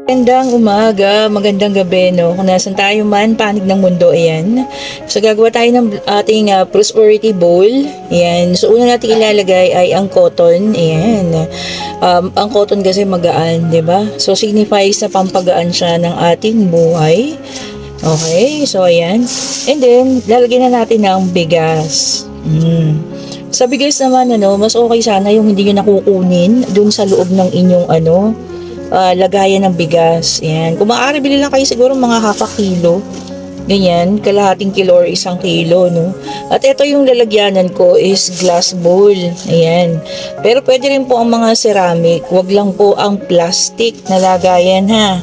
Magandang umaga, magandang gabi, no? Kung nasan tayo man, panig ng mundo, ayan. So, gagawa tayo ng ating prosperity bowl. Ayan. So, una natin ilalagay ay ang cotton. Ayan. Ang cotton kasi magaan, di ba? So, signifies na pampagaan siya ng ating buhay. Okay, so ayan. And then, lalagyan na natin ng bigas. Sa bigas naman, mas okay sana yung hindi nyo nakukunin dun sa loob ng inyong, lagayan ng bigas. Yan. Kung maaari, bili lang kayo siguro mga half a kilo. Ganyan, kalahating kilo or 1 kilo, no? At ito yung lalagyanan ko is glass bowl. Ayan. Pero pwede rin po ang mga ceramic. Wag lang po ang plastic na lagayan, ha?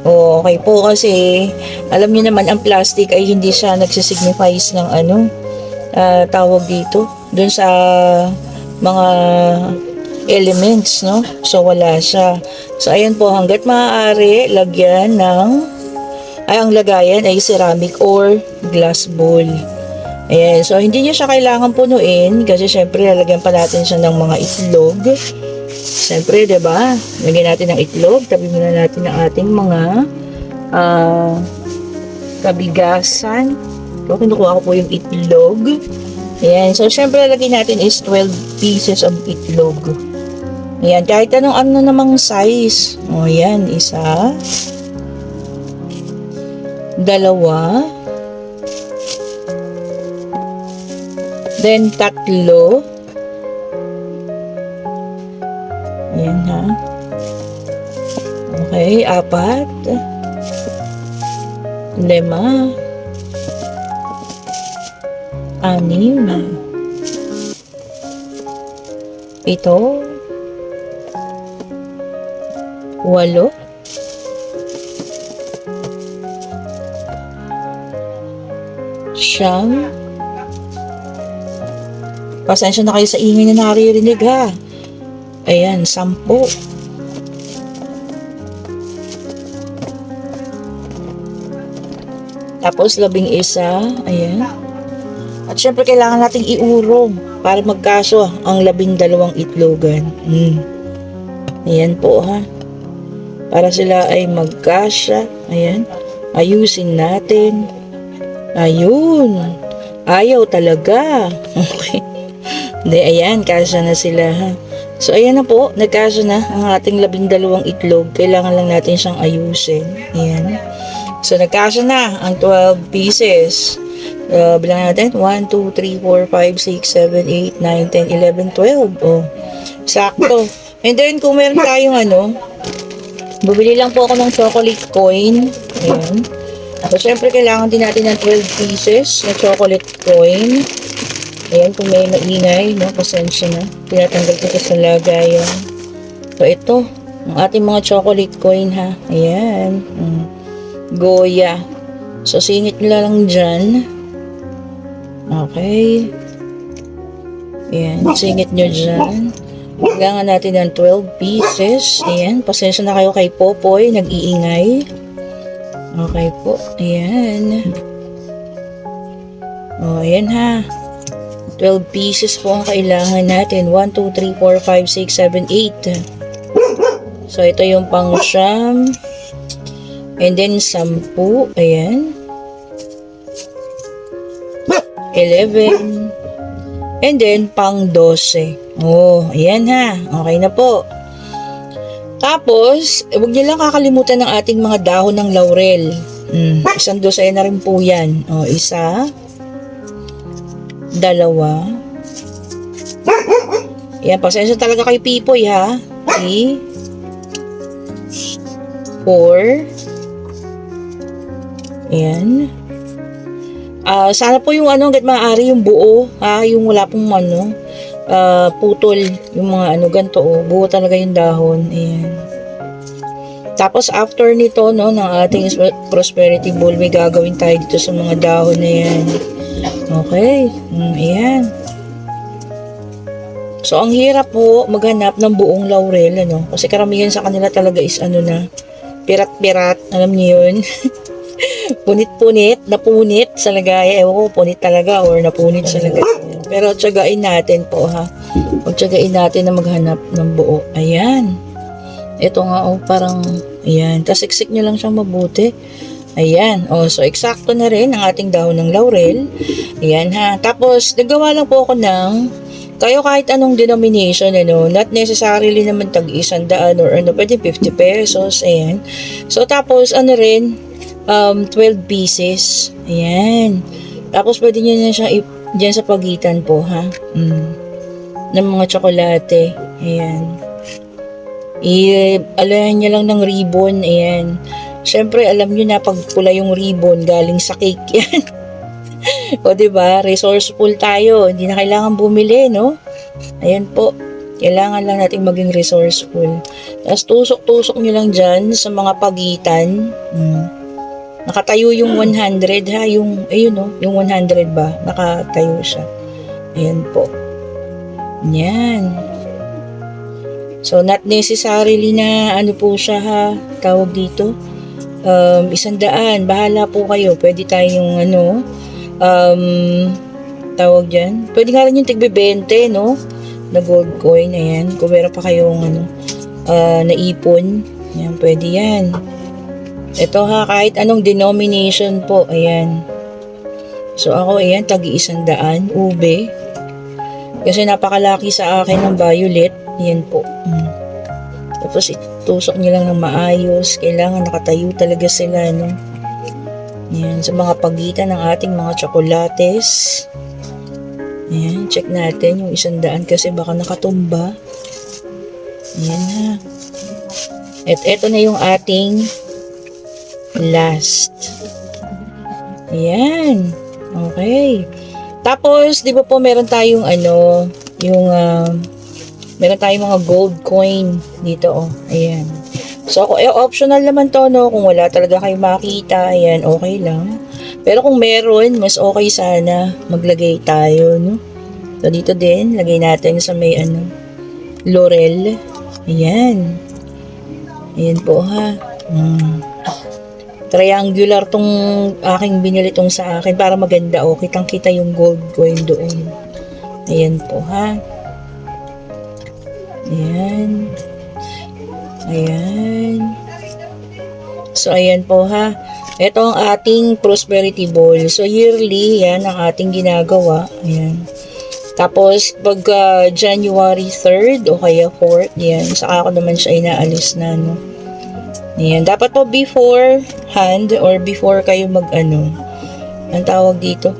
O, okay po kasi alam niyo naman ang plastic ay hindi siya nagsisignifies ng tawag dito. Doon sa mga elements, no? So, wala siya. So, ayan po, hanggat maaari, lagyan ang lagayan ay ceramic or glass bowl. Ayan, so, hindi nyo siya kailangan punuin kasi, syempre, lalagyan pa natin siya ng mga itlog. Syempre, diba? Lagyan natin ng itlog. Tabi muna natin ang ating mga kabigasan. So, kinukuha ko po yung itlog. Ayan, so, syempre, lagyan natin is 12 pieces of itlog. Ayan, kahit anong namang size. O, ayan, 1, 2, then 3. Ayan, ha. Okay, 4, 5, 6, 7, 8, 8, siyam. Pasensya na kayo sa ingay na naririnig, ha. Ayan, 10. Tapos 11. Ayan. At syempre kailangan nating iurong para magkaso ang 12 itlogan. Ayan po, ha. Para sila ay magkasya. Ayan. Ayusin natin. Ayun. Ayaw talaga. Okay. Hindi, ayan. Kasya na sila, ha. So, ayan na po. Nagkasya na ang ating 12 itlog. Kailangan lang natin siyang ayusin. Ayan. So, nagkasya na ang 12 pieces. Bilangan natin. 1, 2, 3, 4, 5, 6, 7, 8, 9, 10, 11, 12. Oh. Sakto. And then, kung meron tayong bumili lang po ako ng chocolate coin. Ayan. So, syempre, kailangan din natin ng 12 pieces na chocolate coin. Ayan, kung may maingay, no? Pasensya na. Tinatanggal ko ito sa lagayan. So, ito. Ang ating mga chocolate coin, ha. Ayan. Goya. So, singit nila lang dyan. Okay. Ayan, singit nyo dyan. Kailangan natin ng 12 pieces. Ayan, pasensya na kayo kay Popoy, nag-iingay. Okay po, ayan. O, ayan, ha. 12 pieces po ang kailangan natin. 1, 2, 3, 4, 5, 6, 7, 8. So, ito yung pang siyam. And then, 10. Ayan. 11. And then, pang 12. Oh, ayan, ha. Okay na po. Tapos, huwag niyo lang kakalimutan ng ating mga dahon ng laurel. 1 dosena na rin po yan. O, 1, 2. Ayan, pasensya talaga kay Pipoy, ha. 3, 4. Ayan. Sana po yung hanggat maaari yung buo, ha, yung wala pong putol, yung mga ganito, buo talaga yung dahon. Ayan. Tapos after nito, no, ng ating prosperity bowl, may gagawin tayo dito sa mga dahon na yan. Okay. Ayan. So, ang hirap po maghanap ng buong laurel, kasi karamihan sa kanila talaga is pirat-pirat, alam niyo yun. Punit-punit, napunit sa lagay. Ewan ko, punit talaga or napunit sa lagay. Pero tiyagain natin po, ha. Tiyagain natin na maghanap ng buo. Ayan. Ito nga, parang, Ayan. Tapos iksik nyo lang siyang mabuti. Ayan. O, so eksakto na rin ang ating dahon ng laurel. Ayan ha. Tapos, nagawa lang po ako ng kayo kahit anong denomination, ano, not necessarily naman tag-100 or ano, pwede 50 pesos. Ayan. So, tapos, ano rin, 12 pieces. Ayan. Tapos, pwede nyo na siya dyan sa pagitan po, ha? Ng mga tsokolate. Ayan. Alayan nyo lang ng ribbon. Ayan. Siyempre, alam nyo na pag pula yung ribbon, galing sa cake yan. O, diba? Resourceful tayo. Hindi na kailangan bumili, no? Ayan po. Kailangan lang natin maging resourceful. Tapos, tusok-tusok nyo lang dyan sa mga pagitan. Nakatayo yung 100, ha? Yung, ayun, no? Yung 100 ba? Nakatayo siya. Ayan po. Yan. So, not necessarily na ano po siya, ha? Tawag dito. 100. Bahala po kayo. Pwede tayong ano, tawag dyan. Pwede nga rin yung tigbe-20, no? Na gold coin. Ayan. Kung meron pa kayong ano, naipon. Ayan, pwede yan. Ito ha, kahit anong denomination po. Ayan. So ako, ayan, tagi-100. Ube. Kasi napakalaki sa akin ng violet. Ayan po. Tapos itusok nyo lang ng maayos. Kailangan nakatayo talaga sila, no? Ayan, sa mga pagitan ng ating mga tsokolates. Ayan, check natin yung 100 kasi baka nakatumba. Ayan ha. At eto na yung ating last. Ayan. Okay. Tapos, di ba po meron tayong ano, yung meron tayong mga gold coin dito, oh. Ayan. So, optional naman to, no? Kung wala talaga kayo makita, ayan, okay lang. Pero kung meron, mas okay sana maglagay tayo, no? So, dito din, lagay natin sa may, ano, laurel. Ayan. Ayan po, ha. Triangular tong aking binili tong sa akin para maganda, oh. Kitang-kita yung gold coin doon. Ayan po, ha. Ayan. Ayan. So, ayan po ha. Ito ang ating prosperity ball. So, yearly, yan ang ating ginagawa. Ayan. Tapos, pag January 3rd o kaya 4th, yan. Saka ako naman siya inaalis na, no. Ayan. Dapat po beforehand or before kayo mag-ano, ang tawag dito,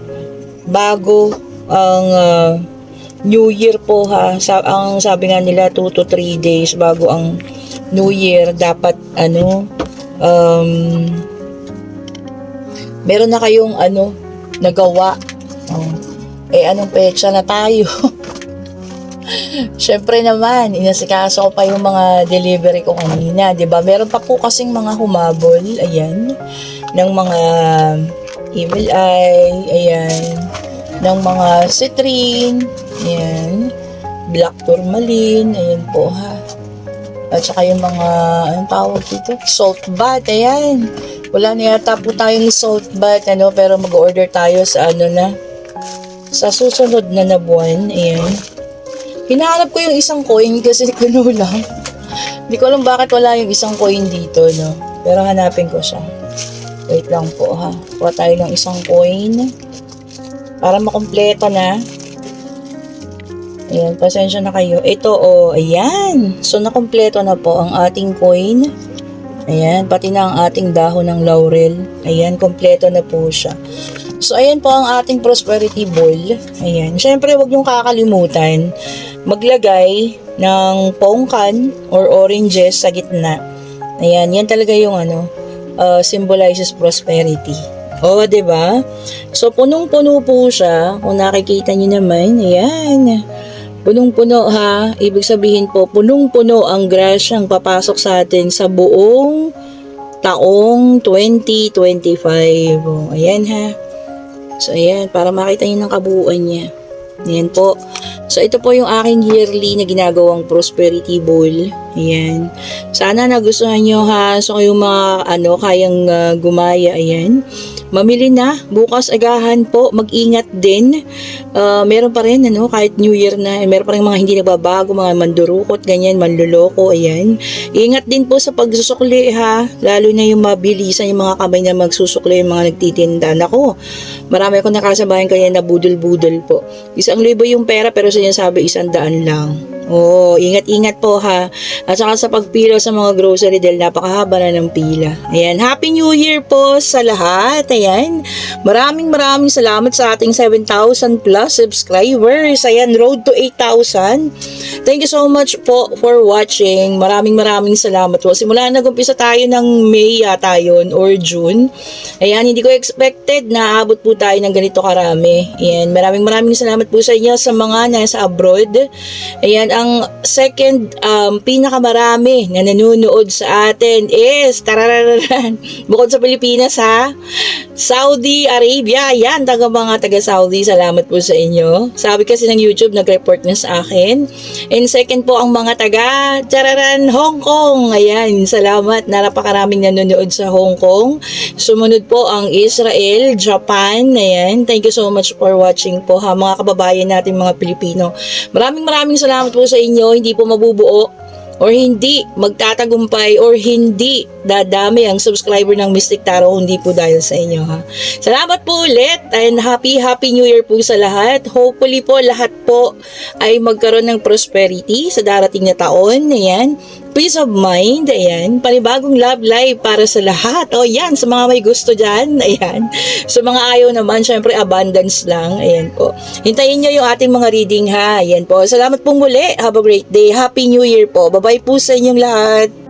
bago ang New Year po ha. Ang sabi nga nila 2 to 3 days bago ang New Year, dapat ano, meron na kayong ano, nagawa. Anong petsa na tayo? Syempre naman, inasikaso ko pa yung mga delivery ko kanina, 'di ba? Meron pa po kasing mga humabol, ayan, ng mga evil eye, ayan, ng mga citrine, ayan, black tourmaline, ayan po ha. At saka yung mga, anong tawag dito? Salt bath, ayan. Wala na yata po tayong salt bath, ano, pero mag-order tayo sa ano na, sa susunod na buwan, ayan. Hinahanap ko yung isang coin kasi kuno lang. Hindi ko alam bakit wala yung isang coin dito, no. Pero hanapin ko siya. Wait lang po ha. Kuha tayo ng isang coin. Para makumpleto na. Ayan, pasensya na kayo. Ito, oh, ayan. So, nakumpleto na po ang ating coin. Ayan, pati na ang ating dahon ng laurel. Ayan, kompleto na po siya. So, ayan po ang ating prosperity ball. Ayan. Siyempre, huwag niyong kakalimutan maglagay ng pongkan or oranges sa gitna. Ayan, yan talaga yung ano, symbolizes prosperity. O, diba? So, punong-puno po siya. Kung nakikita niyo naman, ayan. Punong-puno ha. Ibig sabihin po, punong-puno ang grasyang papasok sa atin sa buong taong 2025. O, ayan ha. So, ayan. Para makita niyo ng kabuuan niya. Ayan po. So, ito po yung aking yearly na ginagawang prosperity bowl. Ayan. Sana nagustuhan nyo ha. So, yung mga kayang gumaya. Ayan. Mamili na. Bukas agahan po. Mag-ingat din. Meron pa rin, kahit New Year na, meron pa rin mga hindi nagbabago, mga mandurukot, ganyan, manluloko, ayan. Ingat din po sa pagsusukli ha. Lalo na yung mabilisan yung mga kamay na magsusukli, yung mga nagtitinda. Nako, marami akong nakasabayan kaya na budol-budol po. 1,000 yung pera pero sinasabi 100 lang. Oo, ingat-ingat po ha. At saka sa pagpila sa mga grocery dahil napakahaba na ng pila. Ayan, Happy New Year po sa lahat. Ayan, maraming salamat sa ating 7,000 plus subscribers. Ayan, road to 8,000. Thank you so much po for watching. Maraming salamat po. Simula nag-umpisa tayo ng May yata yun or June. Ayan, hindi ko expected na aabot po tayo ng ganito karami. Ayan, maraming salamat po sa inyo sa mga nasa abroad. Ayan, ang second pinakamarami na nanonood sa atin is bukod sa Pilipinas ha, Saudi Arabia. Yan, mga taga Saudi, salamat po sa inyo. Sabi kasi ng YouTube, nag-report na sa akin. And second po ang mga taga Hong Kong. Ayan, salamat, napakaraming nanonood sa Hong Kong. Sumunod po ang Israel, Japan. Ayan, thank you so much for watching po ha, mga kababayan natin mga Pilipino. Maraming salamat po sa inyo. Hindi po mabubuo or hindi magtatagumpay or hindi dadami ang subscriber ng Mystic Tarot hindi po dahil sa inyo ha. Salamat po ulit and happy New Year po sa lahat. Hopefully po lahat po ay magkaroon ng prosperity sa darating na taon. Ayan, peace of mind. Ayan, panibagong love life para sa lahat. O yan, sa mga may gusto dyan. Ayan, sa mga ayaw naman, syempre abundance lang. Ayan po, hintayin nyo yung ating mga reading ha. Ayan po, salamat pong muli. Have a great day. Happy New Year po. Bye-bye po sa inyong lahat.